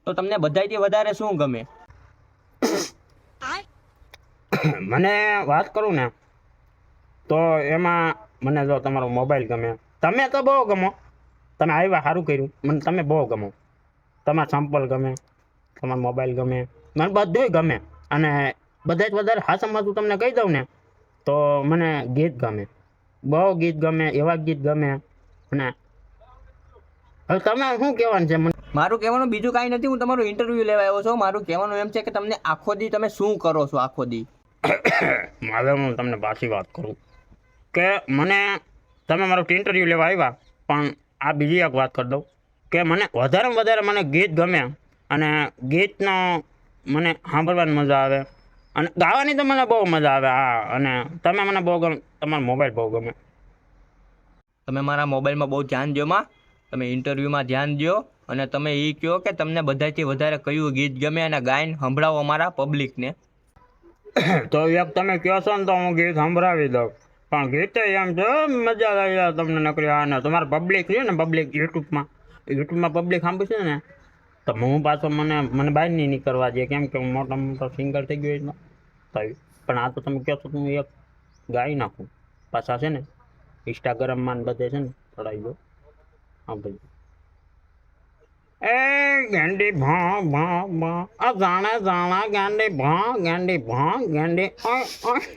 તો તમને બધાયથી વધારે શું ગમે? મને વાત કરું ને તો એમાં મને જો તમારો મોબાઈલ ગમે. તમે તો બહુ ગમો, તમે આવ્યા સારું કર્યું, મને તમે બહુ ગમો. તમારા સંપલ ગમે, તમારો મોબાઈલ ગમે, મને બધુંય ગમે. અને બધાથી વધારે હાસમાં તું તમને કહી દઉં ને તો મને ગીત ગમે, બહુ ગીત ગમે, એવા ગીત ગમે. અને હવે તમે શું કહેવાનું છે મને? મારું કહેવાનું બીજું કાંઈ નથી, હું તમારું ઇન્ટરવ્યૂ લેવા આવ્યો છું. મારું કહેવાનું એમ છે કે તમને આખો દી તમે શું કરો છો આખો દી? હવે હું તમને પાછી વાત કરું કે મને તમે મારો ઇન્ટરવ્યૂ લેવા આવ્યા, પણ આ બીજી એક વાત કરી દઉં કે મને વધારેમાં વધારે મને ગીત ગમે. અને ગીતનો મને સાંભળવાની મજા આવે અને ગાવાની તો મને બહુ મજા આવે. હા, અને તમે મને બહુ ગમે, તમારો મોબાઈલ બહુ ગમે. તમે મારા મોબાઈલમાં બહુ ધ્યાન દો માં, તમે ઇન્ટરવ્યૂમાં ધ્યાન દો અને તમે એ કહો કે તમને બધાથી વધારે કયું ગીત ગમે અને ગાઈને સંભળાવો અમારા પબ્લિકને. તો એક તમે કહો છો ને તો હું ગીત સંભળાવી દઉં, પણ ગીતે એમ છે મજા આવી જાય તમને નકરી. હા ને તમારે પબ્લિક છે ને, પબ્લિક યુટ્યુબમાં પબ્લિક સાંભળશે ને તો હું પાછો મને બહાર નહીં નીકળવા દે, કેમ કે હું મોટા મોટો સિંગર થઈ ગયો એટલે થયું. પણ આ તો તમે કહો છો તો હું એક ગાઈ નાખું. પાછા છે ને ઇન્સ્ટાગ્રામમાં ને બધે છે ને ચડાવી દો. હા ભાઈ. એ ગેંડી ભા ભા ભા આ જાણે જાણા ગેંડી ભા ગેંડી ભા ગેંડી ઓય ઓય